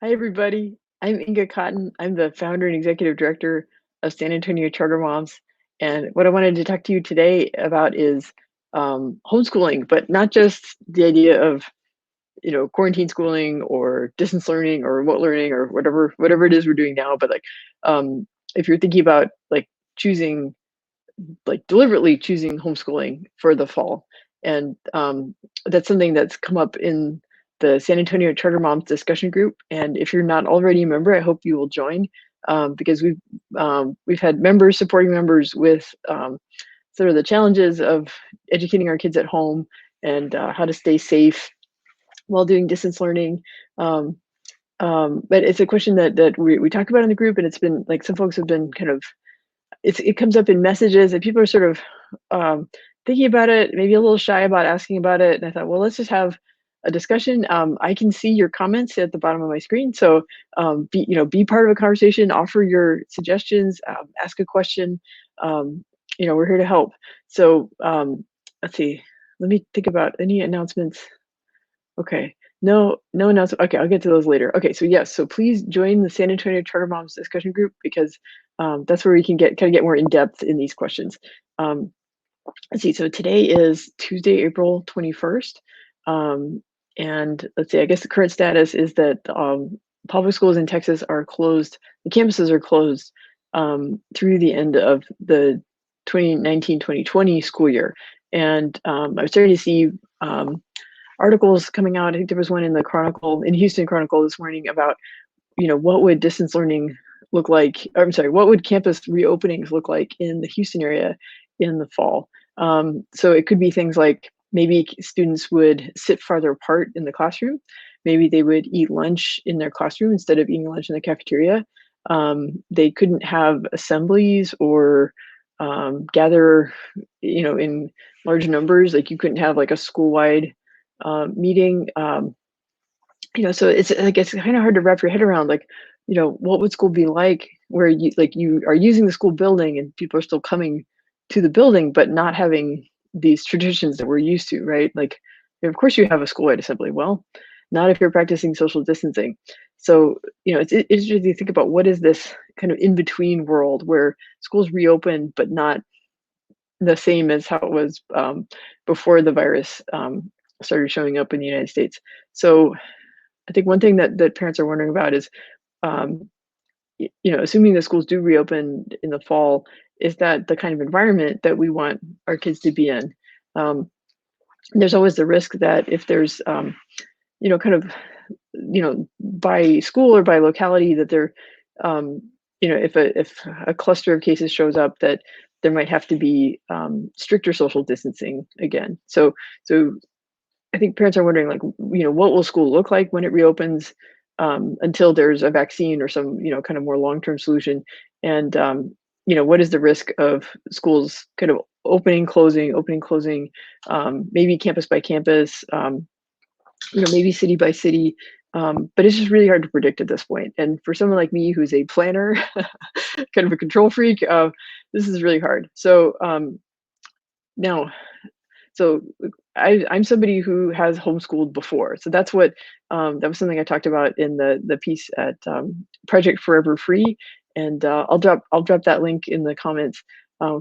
Hi, everybody. I'm Inga Cotton. I'm the founder and executive director of San Antonio Charter Moms. And what I wanted to talk to you today about is homeschooling, but not just the idea of quarantine schooling or distance learning or remote learning or whatever it is we're doing now. But if you're thinking about choosing deliberately choosing homeschooling for the fall. And that's something that's come up in the San Antonio Charter Moms discussion group. And if you're not already a member, I hope you will join because we've had members supporting members with sort of the challenges of educating our kids at home and how to stay safe while doing distance learning. Um, but it's a question that we talk about in the group, and it's been like some folks have been kind of it comes up in messages and people are sort of thinking about it, maybe a little shy about asking about it. And I thought, well, let's just have a discussion. I can see your comments at the bottom of my screen, so be part of a conversation, offer your suggestions, ask a question. We're here to help. So let's see. Let me think about any announcements. Okay. No announcement. Okay, I'll get to those later. Okay, so yes, so please join the San Antonio Charter Moms discussion group because that's where we can get more in depth in these questions. Um, let's see. So today is Tuesday, April 21st, and let's see. I guess the current status is that public schools in Texas are closed. The campuses are closed through the end of the 2019-2020 school year, and I'm starting to see. Articles coming out. I think there was one in the Chronicle, in Houston Chronicle this morning about, what would distance learning look like? Or, I'm sorry, what would campus reopenings look like in the Houston area in the fall? So it could be things like maybe students would sit farther apart in the classroom. Maybe they would eat lunch in their classroom instead of eating lunch in the cafeteria. They couldn't have assemblies or gather, in large numbers. Like you couldn't have like a school-wide meeting. So it's like it's kind of hard to wrap your head around. Like, what would school be like where you are using the school building and people are still coming to the building, but not having these traditions that we're used to, right? Like, of course you have a school-wide assembly. Well, not if you're practicing social distancing. So, it's interesting to think about what is this kind of in between world where schools reopen, but not the same as how it was before the virus started showing up in the United States. So I think one thing that parents are wondering about is, um, assuming the schools do reopen in the fall, is that the kind of environment that we want our kids to be in? Um, there's always the risk that if there's, kind of, by school or by locality that there, um, if a cluster of cases shows up, that there might have to be stricter social distancing again. So I think parents are wondering, like, what will school look like when it reopens until there's a vaccine or some, kind of more long-term solution. And, what is the risk of schools kind of opening, closing, maybe campus by campus, maybe city by city. But it's just really hard to predict at this point. And for someone like me, who's a planner, kind of a control freak, this is really hard. So now, so I'm somebody who has homeschooled before. So that's what that was something I talked about in the piece at Project Forever Free, and I'll drop that link in the comments,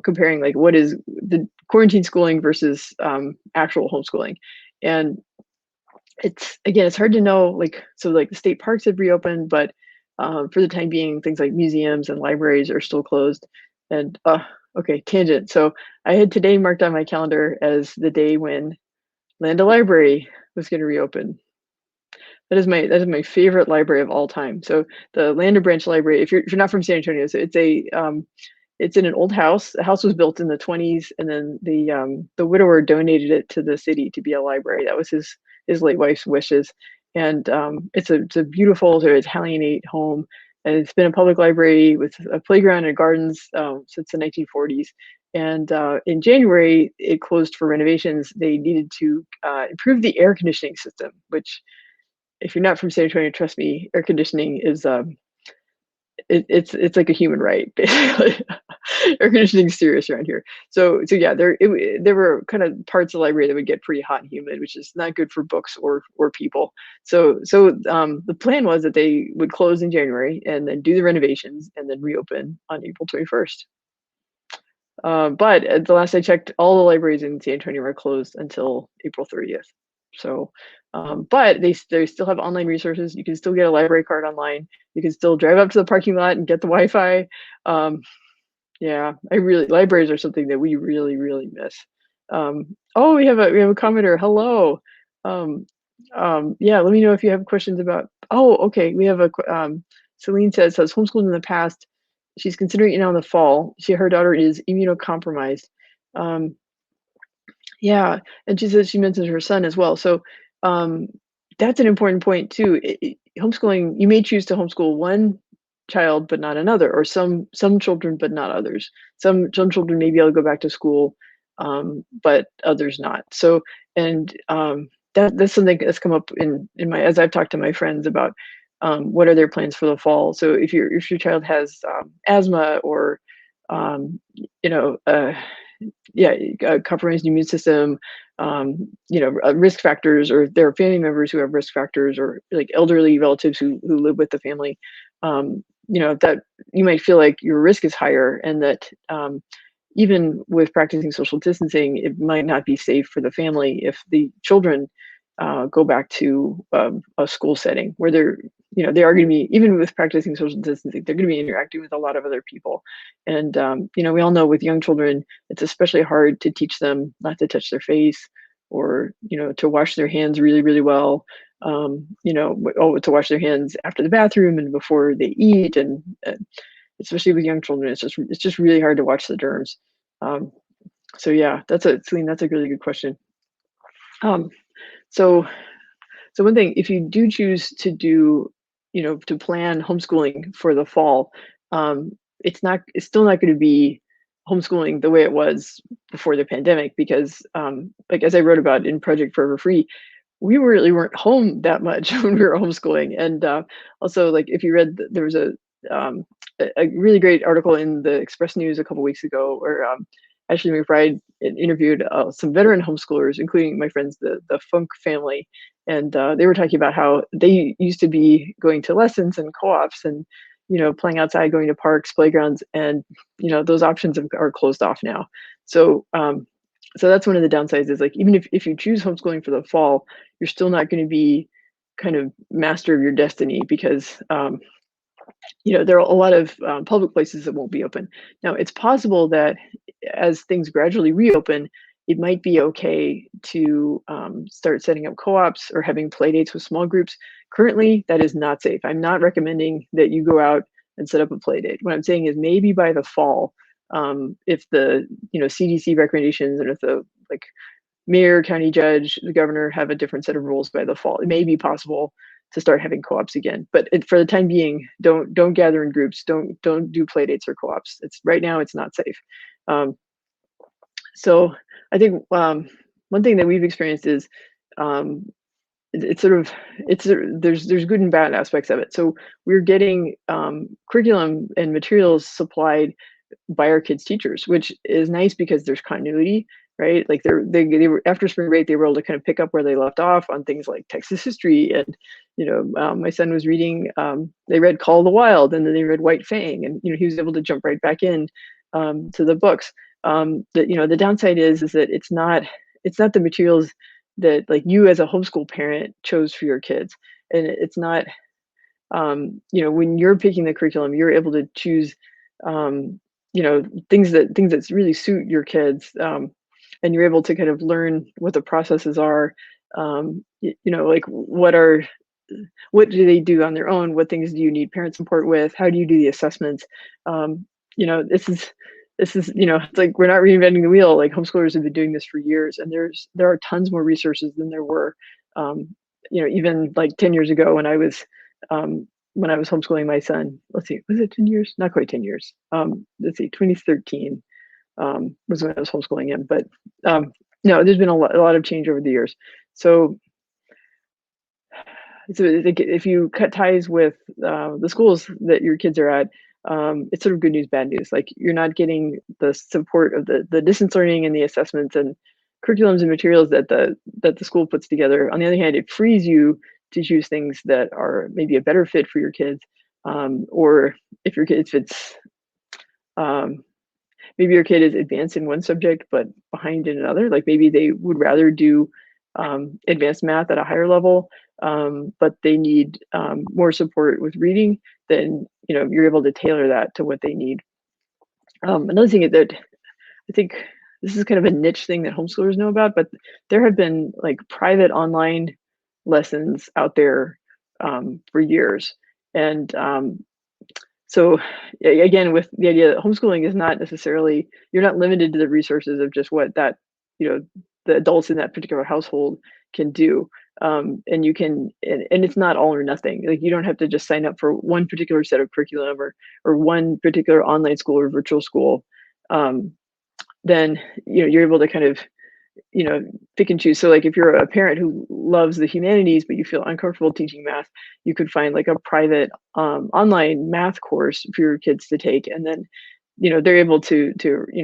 comparing like what is the quarantine schooling versus actual homeschooling. And it's hard to know, like, so like the state parks have reopened, but for the time being things like museums and libraries are still closed. And okay, tangent. So I had today marked on my calendar as the day when Landa Library was going to reopen. That is my favorite library of all time. So the Landa Branch Library, if you're not from San Antonio, so it's in an old house. The house was built in the 20s, and then the widower donated it to the city to be a library. That was his late wife's wishes. And it's a beautiful sort of Italianate home, and it's been a public library with a playground and gardens since the 1940s. And in January, it closed for renovations. They needed to improve the air conditioning system, which, if you're not from San Antonio, trust me, air conditioning is it's like a human right, basically. Air conditioning's serious around here. So yeah, there were kind of parts of the library that would get pretty hot and humid, which is not good for books or people. So the plan was that they would close in January and then do the renovations and then reopen on April 21st. But at the last I checked, all the libraries in San Antonio are closed until April 30th. So, but they still have online resources. You can still get a library card online. You can still drive up to the parking lot and get the Wi-Fi. Um, yeah, I really libraries are something that we really, really miss. Oh, we have a commenter. Hello. Um, yeah, let me know if you have questions about. Oh, okay. We have Celine says has homeschooled in the past. She's considering it now in the fall. Her daughter is immunocompromised. Um, yeah, and she says she mentions her son as well. So, um, that's an important point too. Homeschooling, you may choose to homeschool one child but not another, or some children but not others. Some children may be able to go back to school, but others not. So, and that's something that's come up in my as I've talked to my friends about what are their plans for the fall. So if your child has asthma or you know yeah, compromised immune system, risk factors, or there are family members who have risk factors, or like elderly relatives who live with the family. That you might feel like your risk is higher, and that even with practicing social distancing, it might not be safe for the family if the children go back to a school setting where they are going to be, even with practicing social distancing, they're going to be interacting with a lot of other people. And we all know with young children, it's especially hard to teach them not to touch their face, or to wash their hands really, really well. To wash their hands after the bathroom and before they eat, and especially with young children, it's just really hard to watch the germs. Um, so yeah, Celine, that's a really good question. Um, so so one thing, if you do choose to plan homeschooling for the fall, it's still not going to be homeschooling the way it was before the pandemic, because like as I wrote about in Project Forever Free, we really weren't home that much when we were homeschooling. And also, like, if you read, there was um, a really great article in the Express News a couple weeks ago where Ashley McBride interviewed some veteran homeschoolers, including my friends, the Funk family, and they were talking about how they used to be going to lessons and co-ops and playing outside, going to parks, playgrounds, and those options are closed off now. So that's one of the downsides, is like, even if you choose homeschooling for the fall, you're still not going to be kind of master of your destiny, because there are a lot of public places that won't be open. Now, it's possible that as things gradually reopen, it might be okay to start setting up co-ops or having play dates with small groups. Currently, that is not safe. I'm not recommending that you go out and set up a play date. What I'm saying is, maybe by the fall, if the CDC recommendations, and if the, like, mayor, county judge, the governor have a different set of rules by the fall, it may be possible to start having co-ops again. But for the time being, don't gather in groups. Don't do play dates or co-ops. It's right now, it's not safe. Um, so I think one thing that we've experienced is um, it's sort of there's good and bad aspects of it. So we're getting curriculum and materials supplied by our kids' teachers, which is nice because there's continuity, right? Like they were, after spring break, they were able to kind of pick up where they left off on things like Texas history, and my son was reading. They read Call of the Wild, and then they read White Fang, and he was able to jump right back in to the books. The downside is that it's not the materials that, like, you as a homeschool parent chose for your kids, and it's not when you're picking the curriculum, you're able to choose things that really suit your kids, and you're able to kind of learn what the processes are. Like, what do they do on their own, what things do you need parent support with, how do you do the assessments. This is it's like, we're not reinventing the wheel. Like, homeschoolers have been doing this for years, and there are tons more resources than there were even like 10 years ago, when I was homeschooling my son. Let's see, was it 10 years? Not quite 10 years. Let's see, 2013 was when I was homeschooling him. But no, there's been a lot of change over the years. So So if you cut ties with the schools that your kids are at, it's sort of good news, bad news. Like you're not getting the support of the distance learning and the assessments and curriculums and materials that the school puts together. On the other hand, it frees you to choose things that are maybe a better fit for your kids, or if your kid fits. Um, Maybe your kid is advanced in one subject but behind in another. Like maybe they would rather do advanced math at a higher level, but they need more support with reading. Then you're able to tailor that to what they need. Another thing that I think this is kind of a niche thing that homeschoolers know about, but there have been like private online lessons out there for years, and so again, with the idea that homeschooling is not necessarily, you're not limited to the resources of just what that, you know, the adults in that particular household can do. And you can, and it's not all or nothing. Like you don't have to just sign up for one particular set of curriculum or one particular online school or virtual school. Um, then you're able to kind of pick and choose. So like if you're a parent who loves the humanities but you feel uncomfortable teaching math, you could find like a private online math course for your kids to take, and then they're able to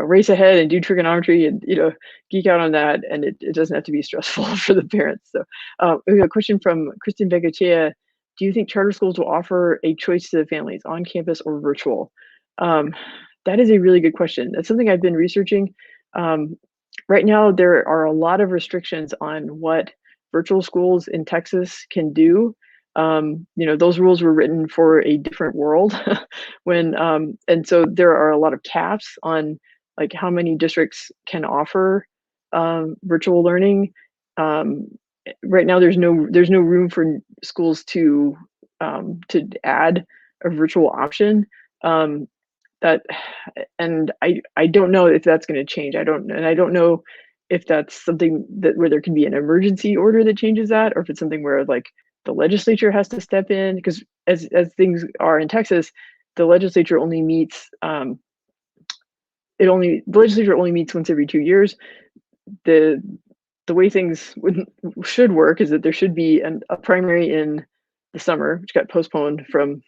race ahead and do trigonometry and geek out on that, and it doesn't have to be stressful for the parents. So we have a question from Kristen Begachea. Do you think charter schools will offer a choice to the families on campus or virtual? um, that is a really good question. That's something I've been researching. um, Right now, there are a lot of restrictions on what virtual schools in Texas can do. Those rules were written for a different world and so there are a lot of caps on like how many districts can offer virtual learning. Um, right now, there's no room for schools to add a virtual option. Um, that and I don't know if that's going to change. I don't know if that's something that where there can be an emergency order that changes that, or if it's something where like the legislature has to step in, because as things are in Texas, the legislature only meets the legislature only meets once every 2 years. The the way things should work is that there should be a primary in the summer, which got postponed from.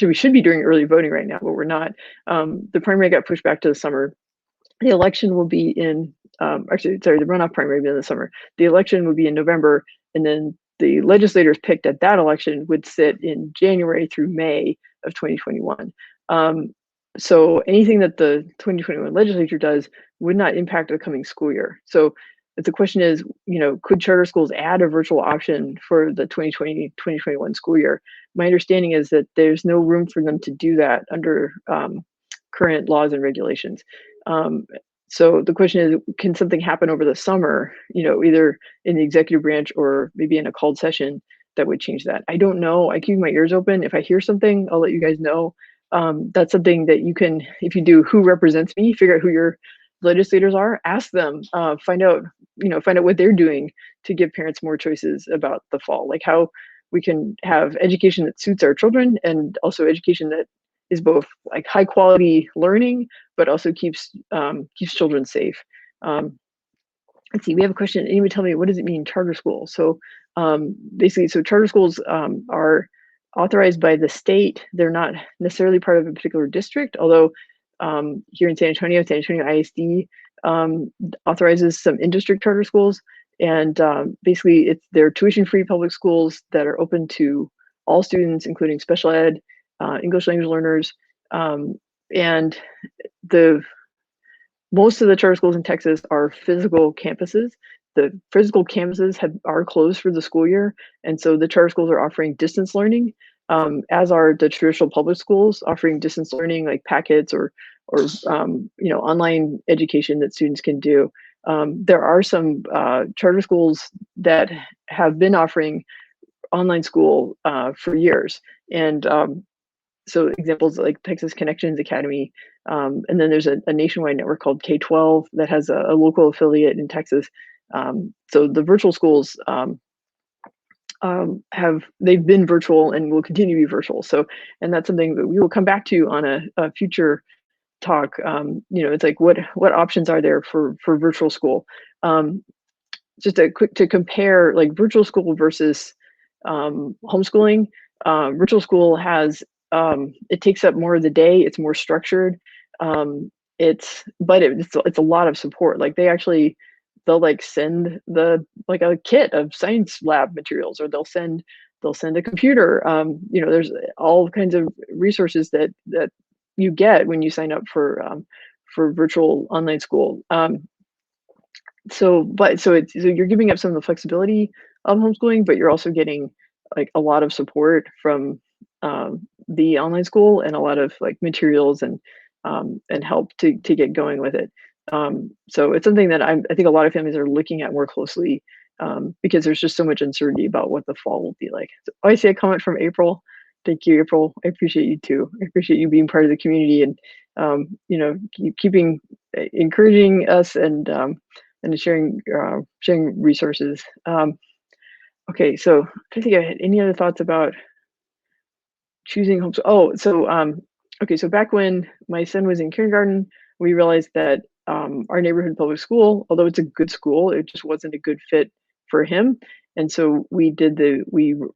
We should be doing early voting right now, but we're not. The primary got pushed back to the summer. The election will be in, actually, sorry, the runoff primary will be in the summer. The election would be in November, and then the legislators picked at that election would sit in January through May of 2021. So anything that the 2021 legislature does would not impact the coming school year. So the question is, could charter schools add a virtual option for the 2020-2021 school year? My understanding is that there's no room for them to do that under current laws and regulations. Um, so the question is, can something happen over the summer, either in the executive branch or maybe in a called session that would change that? I don't know. I keep my ears open. If I hear something, I'll let you guys know. That's something that you can, if you do Who Represents Me, figure out who your legislators are, ask them, find out what they're doing to give parents more choices about the fall, like how we can have education that suits our children and also education that is both like high quality learning, but also keeps children safe. Um, let's see, we have a question. Anyone tell me, what does it mean, charter school? So basically, so charter schools are authorized by the state. They're not necessarily part of a particular district, although here in San Antonio ISD authorizes some in-district charter schools. And basically, they're tuition-free public schools that are open to all students, including special ed, English language learners, and the most of the charter schools in Texas are physical campuses. The physical campuses are closed for the school year, and so the charter schools are offering distance learning, as are the traditional public schools offering distance learning, like packets or online education that students can do. There are some charter schools that have been offering online school for years, and so examples like Texas Connections Academy, and then there's a nationwide network called K-12 that has a local affiliate in Texas. So the virtual schools they've been virtual and will continue to be virtual. So, and that's something that we will come back to on a future talk. It's like what options are there for virtual school? Just a quick to compare like virtual school versus homeschooling. Virtual school has it takes up more of the day. It's more structured. It's a lot of support. Like they'll like send like a kit of science lab materials, or they'll send a computer. There's all kinds of resources that you get when you sign up for virtual online school. So you're giving up some of the flexibility of homeschooling, but you're also getting like a lot of support from the online school, and a lot of like materials and help to get going with it. So it's something that I think a lot of families are looking at more closely, because there's just so much uncertainty about what the fall will be like. So, I see a comment from April. Thank you, April. I appreciate you too. I appreciate you being part of the community, and keeping encouraging us, and sharing resources. Okay, so I think I had any other thoughts about choosing homeschool. Okay, so back when my son was in kindergarten, we realized that our neighborhood public school, although it's a good school, it just wasn't a good fit for him. And so we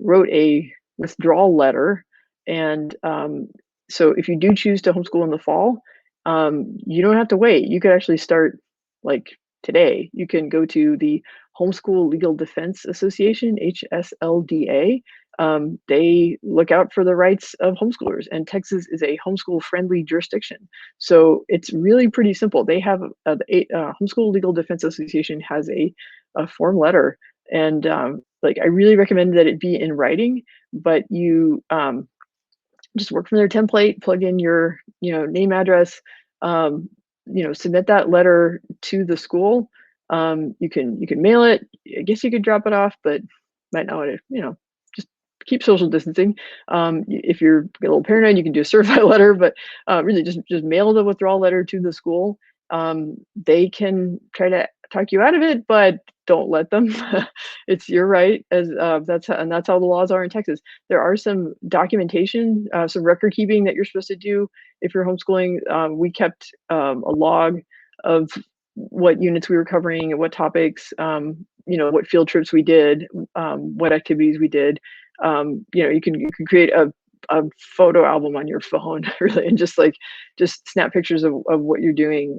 wrote a withdrawal letter. And so if you do choose to homeschool in the fall, you don't have to wait. You could actually start like today. You can go to the Homeschool Legal Defense Association, HSLDA. They look out for the rights of homeschoolers, and Texas is a homeschool friendly jurisdiction. So it's really pretty simple. They have the Homeschool Legal Defense Association has a form letter, and like I really recommend that it be in writing, but you just work from their template, plug in your name, address, submit that letter to the school. You can mail it. I guess you could drop it off, but might not want to, just keep social distancing. If you're a little paranoid, you can do a certified letter, but really just mail the withdrawal letter to the school. They can try to talk you out of it, but don't let them. It's your right, as that's how the laws are in Texas. There are some documentation, some record keeping that you're supposed to do if you're homeschooling. We kept a log of what units we were covering and what topics, what field trips we did, what activities we did. You can create a photo album on your phone, really, and just snap pictures of what you're doing.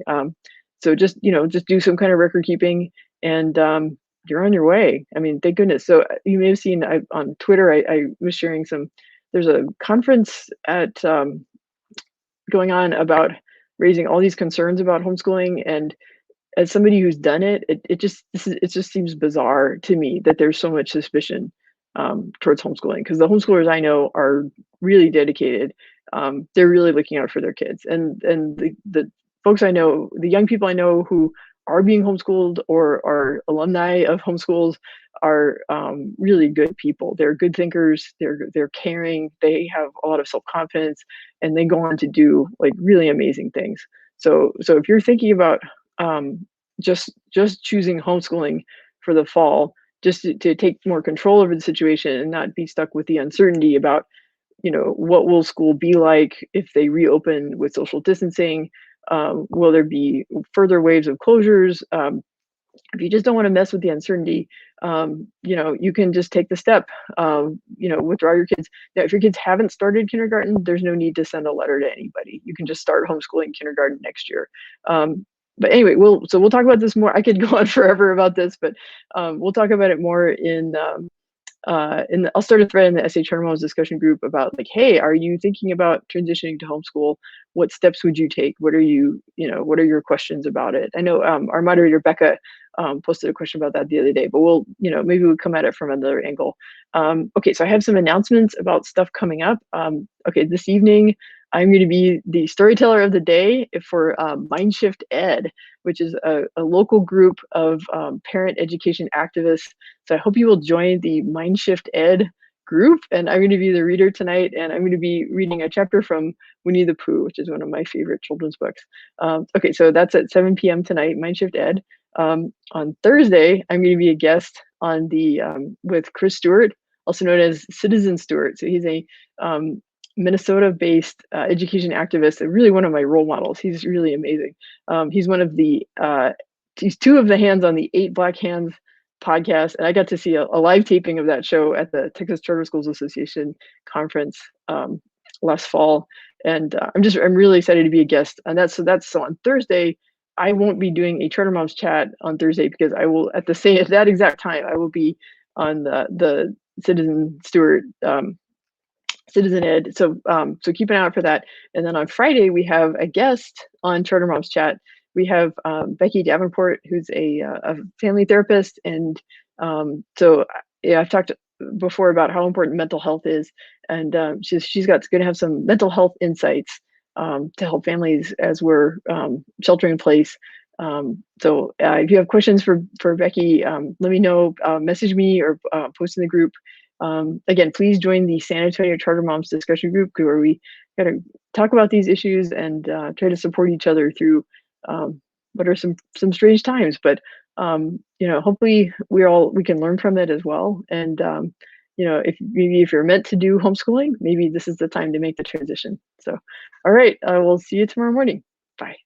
So just do some kind of record keeping, and you're on your way. I mean, thank goodness. So you may have seen on Twitter, I was sharing there's a conference going on about raising all these concerns about homeschooling. And as somebody who's done it, it just seems bizarre to me that there's so much suspicion towards homeschooling, because the homeschoolers I know are really dedicated. They're really looking out for their kids, and the folks I know, the young people I know who are being homeschooled or are alumni of homeschools, are really good people. They're good thinkers. They're caring. They have a lot of self confidence, and they go on to do like really amazing things. So if you're thinking about just choosing homeschooling for the fall, just to take more control over the situation and not be stuck with the uncertainty about what will school be like if they reopen with social distancing. Will there be further waves of closures? If you just don't want to mess with the uncertainty, you can just take the step, withdraw your kids. Now, if your kids haven't started kindergarten, there's no need to send a letter to anybody. You can just start homeschooling kindergarten next year. But anyway, we'll talk about this more. I could go on forever about this, but we'll talk about it more I'll start a thread in the SA Charter Moms discussion group about like, hey, are you thinking about transitioning to homeschool? What steps would you take? What are your questions about it? I know our moderator Becca posted a question about that the other day, but maybe we'll come at it from another angle. Okay, so I have some announcements about stuff coming up. Okay, this evening I'm going to be the storyteller of the day for Mindshift Ed, which is a local group of parent education activists. So I hope you will join the Mindshift Ed group. And I'm going to be the reader tonight, and I'm going to be reading a chapter from Winnie the Pooh, which is one of my favorite children's books. Okay, so that's at 7 p.m. tonight, Mindshift Ed. On Thursday, I'm going to be a guest on with Chris Stewart, also known as Citizen Stewart. So he's a Minnesota-based education activist, and really one of my role models. He's really amazing. He's one of he's two of the hands on the 8 Black Hands podcast, and I got to see a live taping of that show at the Texas Charter Schools Association conference last fall, and I'm really excited to be a guest. And so on Thursday, I won't be doing a Charter Moms chat on Thursday because I will at that exact time I will be on the Citizen Stewart Citizen Ed. So keep an eye out for that. And then on Friday we have a guest on Charter Moms Chat. We have Becky Davenport, who's a family therapist, and yeah, I've talked before about how important mental health is, and she's going to have some mental health insights to help families as we're sheltering in place. If you have questions for Becky, let me know. Message me or post in the group. Again, please join the San Antonio Charter Moms discussion group where we got to talk about these issues and try to support each other through what are some strange times. But hopefully we can learn from it as well. And if you're meant to do homeschooling, maybe this is the time to make the transition. So, all right, I will see you tomorrow morning. Bye.